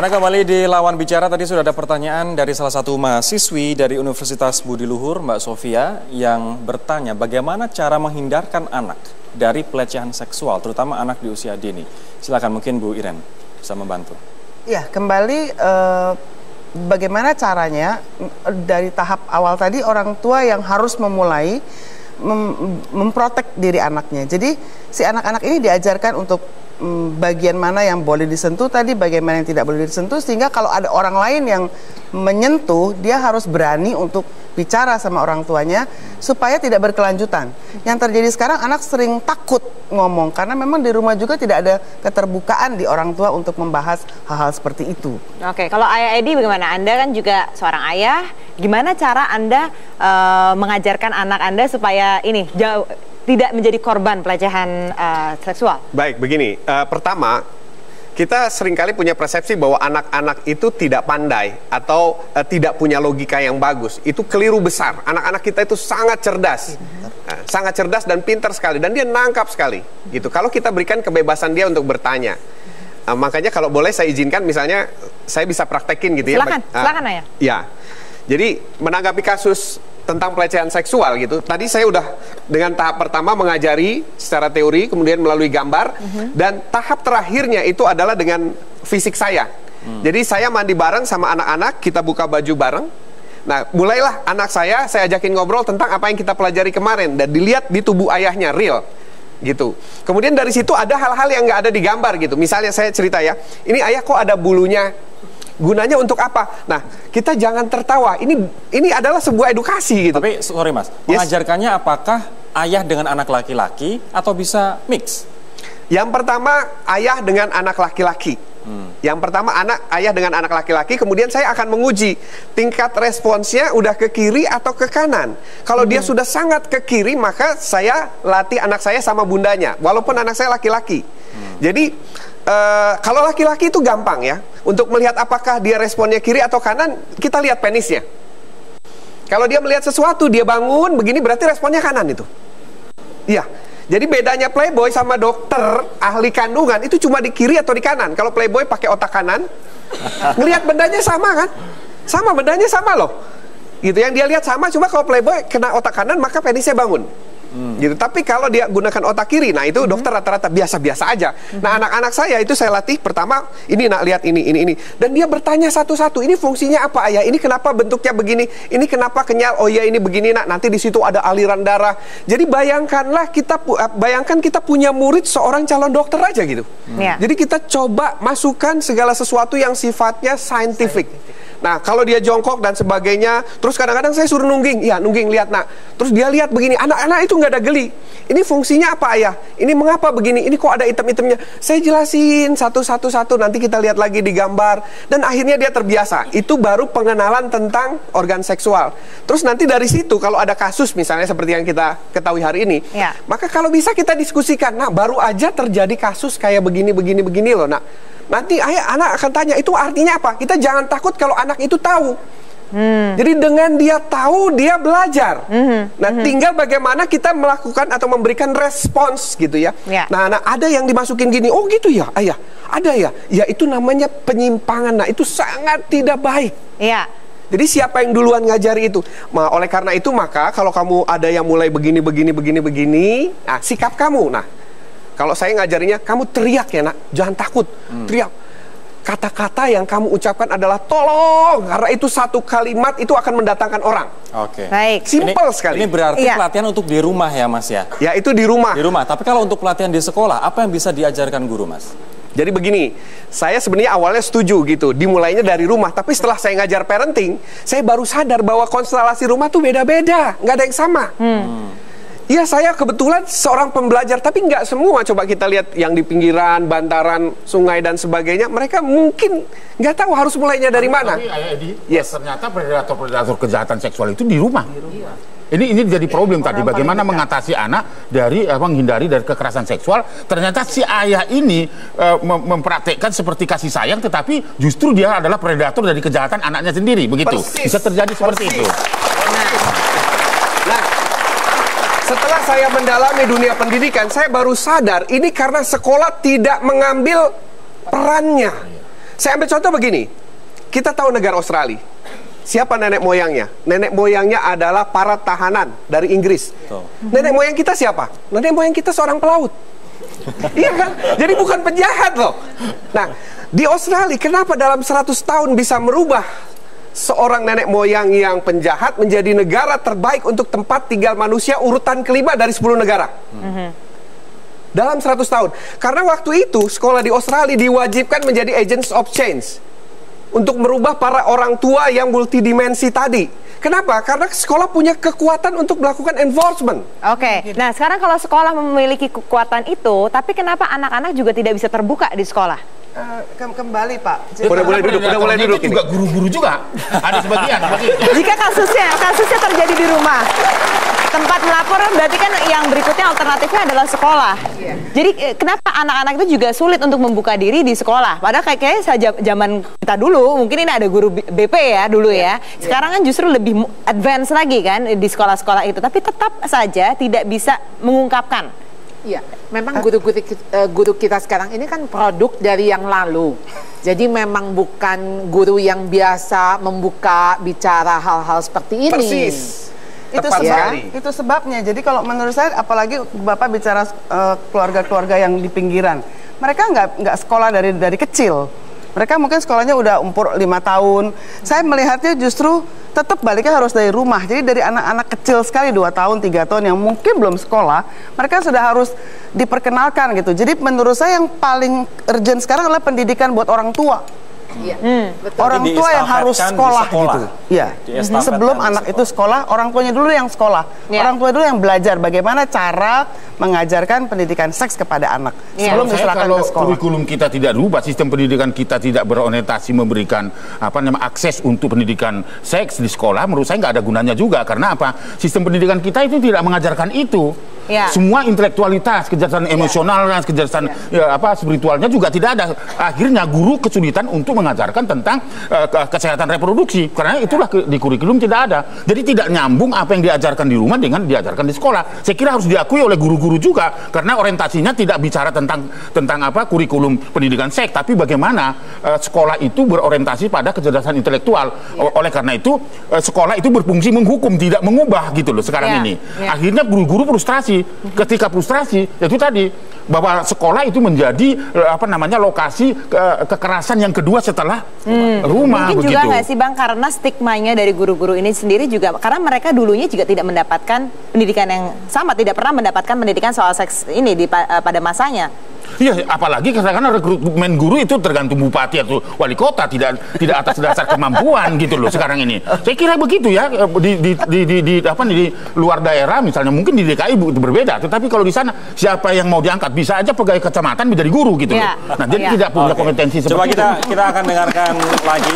Anda kembali di Lawan Bicara. Tadi sudah ada pertanyaan dari salah satu mahasiswi dari Universitas Budi Luhur, Mbak Sofia, yang bertanya bagaimana cara menghindarkan anak dari pelecehan seksual, terutama anak di usia dini. Silakan, mungkin Bu Iren bisa membantu. Ya, kembali bagaimana caranya dari tahap awal tadi orang tua yang harus memulai memprotek diri anaknya. Jadi si anak-anak ini diajarkan untuk bagian mana yang boleh disentuh tadi, bagaimana yang tidak boleh disentuh, sehingga kalau ada orang lain yang menyentuh, dia harus berani untuk bicara sama orang tuanya supaya tidak berkelanjutan. Yang terjadi sekarang, anak sering takut ngomong karena memang di rumah juga tidak ada keterbukaan di orang tua untuk membahas hal-hal seperti itu. Oke, kalau Ayah Edi bagaimana? Anda kan juga seorang ayah, gimana cara Anda mengajarkan anak Anda supaya ini jauh tidak menjadi korban pelecehan seksual? Baik, begini. Pertama, kita seringkali punya persepsi bahwa anak-anak itu tidak pandai atau tidak punya logika yang bagus. Itu keliru besar. Anak-anak kita itu sangat cerdas. Sangat cerdas dan pintar sekali. Dan dia nangkap sekali. Gitu. Kalau kita berikan kebebasan dia untuk bertanya. Makanya kalau boleh saya izinkan, misalnya saya bisa praktekin gitu ya. Silakan Ayah. Ya. Jadi menanggapi kasus tentang pelecehan seksual gitu. Tadi saya udah dengan tahap pertama mengajari secara teori, kemudian melalui gambar, dan tahap terakhirnya itu adalah dengan fisik saya. Jadi saya mandi bareng sama anak-anak, kita buka baju bareng. Nah, mulailah anak saya ajakin ngobrol tentang apa yang kita pelajari kemarin dan dilihat di tubuh ayahnya real. Gitu. Kemudian dari situ ada hal-hal yang nggak ada di gambar gitu. Misalnya saya cerita ya, ini ayah kok ada bulunya. Gunanya untuk apa? Nah, kita jangan tertawa. Ini adalah sebuah edukasi gitu. Tapi sorry Mas, mengajarkannya apakah ayah dengan anak laki-laki atau bisa mix? Yang pertama ayah dengan anak laki-laki. Yang pertama ayah dengan anak laki-laki. Kemudian saya akan menguji tingkat responsnya udah ke kiri atau ke kanan. Kalau dia sudah sangat ke kiri, maka saya latih anak saya sama bundanya, walaupun anak saya laki-laki. Jadi kalau laki-laki itu gampang ya. Untuk melihat apakah dia responnya kiri atau kanan, kita lihat penisnya. Kalau dia melihat sesuatu, dia bangun begini, berarti responnya kanan itu. Iya. Jadi bedanya playboy sama dokter ahli kandungan itu cuma di kiri atau di kanan. Kalau playboy pakai otak kanan, ngelihat bendanya sama kan? Sama, bendanya sama loh. Gitu, yang dia lihat sama, cuma kalau playboy kena otak kanan maka penisnya bangun. Gitu. Tapi kalau dia gunakan otak kiri, nah itu dokter rata-rata biasa-biasa aja. Nah, anak-anak saya itu saya latih pertama, ini nak lihat ini. Dan dia bertanya satu-satu, ini fungsinya apa ayah? Ini kenapa bentuknya begini? Ini kenapa kenyal? Oh iya ini begini nak. Nanti di situ ada aliran darah. Jadi bayangkan kita punya murid seorang calon dokter aja gitu. Jadi kita coba masukkan segala sesuatu yang sifatnya scientific. Nah, kalau dia jongkok dan sebagainya, terus kadang-kadang saya suruh nungging, ya nungging lihat nak. Terus dia lihat begini, anak-anak itu nggak ada geli. Ini fungsinya apa ayah? Ini mengapa begini? Ini kok ada item-itemnya? Saya jelasin satu-satu, nanti kita lihat lagi di gambar. Dan akhirnya dia terbiasa. Itu baru pengenalan tentang organ seksual. Terus nanti dari situ kalau ada kasus misalnya seperti yang kita ketahui hari ini, maka kalau bisa kita diskusikan. Nah, baru aja terjadi kasus kayak begini loh nak. Nanti anak akan tanya, itu artinya apa? Kita jangan takut kalau anak itu tahu. Jadi dengan dia tahu, dia belajar. Nah, tinggal bagaimana kita melakukan atau memberikan respons gitu ya. Nah, ada yang dimasukin gini, oh gitu ya, ayah. Ada ya? Ya itu namanya penyimpangan. Nah, itu sangat tidak baik. Jadi siapa yang duluan ngajari itu? Nah, oleh karena itu maka kalau kamu ada yang mulai begini, nah sikap kamu. Nah, kalau saya ngajarinya, kamu teriak ya nak, jangan takut, teriak. Kata-kata yang kamu ucapkan adalah tolong, karena itu satu kalimat itu akan mendatangkan orang. Oke. Baik. Simpel sekali. Ini berarti pelatihan untuk di rumah ya Mas ya? Ya itu di rumah. Di rumah, tapi kalau untuk pelatihan di sekolah, apa yang bisa diajarkan guru Mas? Jadi begini, saya sebenarnya awalnya setuju gitu, dimulainya dari rumah. Tapi setelah saya ngajar parenting, saya baru sadar bahwa konstelasi rumah tuh beda-beda, nggak ada yang sama. Iya, saya kebetulan seorang pembelajar, tapi nggak semua. Coba kita lihat yang di pinggiran, bantaran, sungai dan sebagainya. Mereka mungkin nggak tahu harus mulainya dari mana. Tapi Ayah Edi, ternyata predator kejahatan seksual itu di rumah. Ini jadi problem tadi. Bagaimana mengatasi anak dari menghindari dari kekerasan seksual. Ternyata si ayah ini mempraktekkan seperti kasih sayang, tetapi justru dia adalah predator dari kejahatan anaknya sendiri. Begitu. Bisa terjadi seperti itu. Setelah saya mendalami dunia pendidikan, saya baru sadar ini karena sekolah tidak mengambil perannya. Saya ambil contoh begini. Kita tahu negara Australia. Siapa nenek moyangnya? Nenek moyangnya adalah para tahanan dari Inggris. Nenek moyang kita siapa? Nenek moyang kita seorang pelaut. Iya kan? Jadi bukan penjahat loh. Nah, di Australia kenapa dalam 100 tahun bisa merubah seorang nenek moyang yang penjahat menjadi negara terbaik untuk tempat tinggal manusia urutan kelima dari 10 negara? Dalam 100 tahun. Karena waktu itu sekolah di Australia diwajibkan menjadi agents of change untuk merubah para orang tua yang multidimensi tadi. Kenapa? Karena sekolah punya kekuatan untuk melakukan enforcement. Oke. Nah, sekarang kalau sekolah memiliki kekuatan itu, tapi kenapa anak-anak juga tidak bisa terbuka di sekolah? Kembali Pak. Udah mulai duduk juga guru-guru juga. Ada sebagian seperti itu. Jika kasusnya terjadi di rumah, tempat melapor berarti kan yang berikutnya alternatifnya adalah sekolah. Jadi kenapa anak-anak itu juga sulit untuk membuka diri di sekolah? Padahal kayaknya saja zaman kita dulu, mungkin ini ada guru BP ya dulu ya. Sekarang kan justru lebih advance lagi kan di sekolah-sekolah itu, tapi tetap saja tidak bisa mengungkapkan. Iya, memang guru kita sekarang ini kan produk dari yang lalu. Jadi memang bukan guru yang biasa membuka bicara hal-hal seperti ini. Persis. Itu sebabnya. Jadi kalau menurut saya, apalagi Bapak bicara keluarga-keluarga yang di pinggiran, mereka nggak sekolah dari kecil. Mereka mungkin sekolahnya udah umur 5 tahun. Saya melihatnya justru tetap baliknya harus dari rumah. Jadi dari anak-anak kecil sekali 2 tahun, 3 tahun yang mungkin belum sekolah, mereka sudah harus diperkenalkan gitu. Jadi menurut saya yang paling urgent sekarang adalah pendidikan buat orang tua. Orang tua yang harus sekolah gitu. Iya. Sebelum anak itu sekolah, orang tuanya dulu yang sekolah. Orang tua dulu yang belajar bagaimana cara mengajarkan pendidikan seks kepada anak sebelum diserahkan ke sekolah. Kalau kurikulum kita tidak berubah, sistem pendidikan kita tidak berorientasi memberikan akses untuk pendidikan seks di sekolah, menurut saya nggak ada gunanya juga. Karena apa? Sistem pendidikan kita itu tidak mengajarkan itu. Semua intelektualitas, kecerdasan emosional, kecerdasan spiritualnya juga tidak ada. Akhirnya guru kesulitan untuk mengajarkan tentang kesehatan reproduksi karena itulah di kurikulum tidak ada. Jadi tidak nyambung apa yang diajarkan di rumah dengan diajarkan di sekolah. Saya kira harus diakui oleh guru-guru juga karena orientasinya tidak bicara tentang kurikulum pendidikan seks, tapi bagaimana sekolah itu berorientasi pada kecerdasan intelektual. Oleh karena itu sekolah itu berfungsi menghukum, tidak mengubah gitu loh sekarang ini. Akhirnya guru-guru frustrasi. Ketika frustrasi itu tadi bahwa sekolah itu menjadi lokasi kekerasan yang kedua setelah rumah. Mungkin begitu. Juga nggak sih Bang, karena stigmanya dari guru-guru ini sendiri juga karena mereka dulunya juga tidak mendapatkan pendidikan yang sama, tidak pernah mendapatkan pendidikan soal seks ini pada masanya. Iya, apalagi karena rekrutmen guru itu tergantung bupati atau wali kota, tidak atas dasar kemampuan gitu loh sekarang ini. Saya kira begitu ya di luar daerah misalnya, mungkin di DKI itu berbeda, tetapi kalau di sana siapa yang mau diangkat bisa aja pegawai kecamatan menjadi guru gitu loh. Nah, jadi tidak punya kompetensi seperti itu. Coba kita akan dengarkan lagi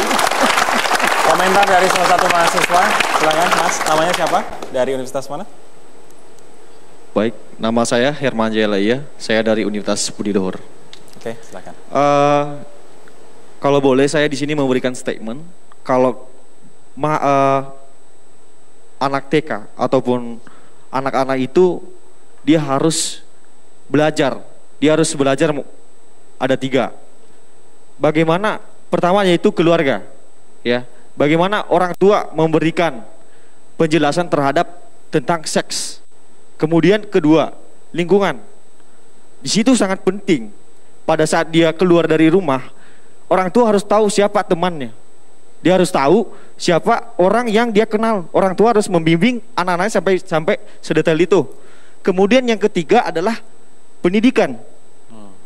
komentar dari salah satu mahasiswa. Silakan Mas, namanya siapa? Dari universitas mana? Baik, nama saya Herman Jaya, saya dari Universitas Budi Luhur. Oke, silakan. Kalau boleh saya di sini memberikan statement, kalau anak TK ataupun anak-anak itu dia harus belajar, ada 3. Bagaimana? Pertama yaitu keluarga, ya. Bagaimana orang tua memberikan penjelasan terhadap tentang seks. Kemudian kedua, lingkungan. Di situ sangat penting. Pada saat dia keluar dari rumah, orang tua harus tahu siapa temannya. Dia harus tahu siapa orang yang dia kenal. Orang tua harus membimbing anak-anaknya sampai sedetail itu. Kemudian yang ketiga adalah pendidikan.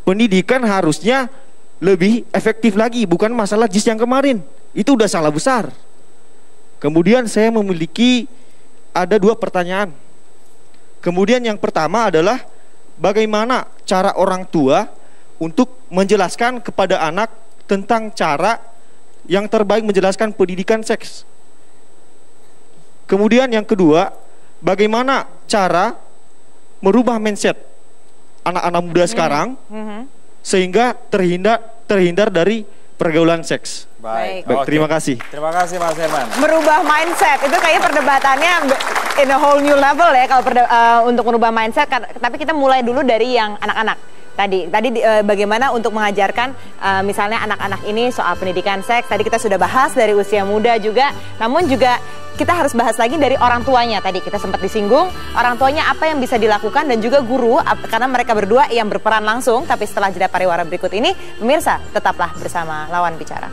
Pendidikan harusnya lebih efektif lagi, bukan masalah JIS yang kemarin. Itu udah salah besar. Kemudian saya memiliki ada 2 pertanyaan. Kemudian yang pertama adalah bagaimana cara orang tua untuk menjelaskan kepada anak tentang cara yang terbaik menjelaskan pendidikan seks. Kemudian yang kedua, bagaimana cara merubah mindset anak-anak muda sekarang sehingga terhindar dari pergaulan seks. Baik, terima kasih. Terima kasih Mas Herman. Merubah mindset itu kayaknya perdebatannya in a whole new level ya kalau untuk merubah mindset. Tapi kita mulai dulu dari yang anak-anak. Tadi bagaimana untuk mengajarkan misalnya anak-anak ini soal pendidikan seks. Tadi kita sudah bahas dari usia muda juga. Namun juga kita harus bahas lagi dari orang tuanya. Tadi kita sempat disinggung orang tuanya apa yang bisa dilakukan dan juga guru karena mereka berdua yang berperan langsung. Tapi setelah jeda pariwara berikut ini, pemirsa tetaplah bersama Lawan Bicara.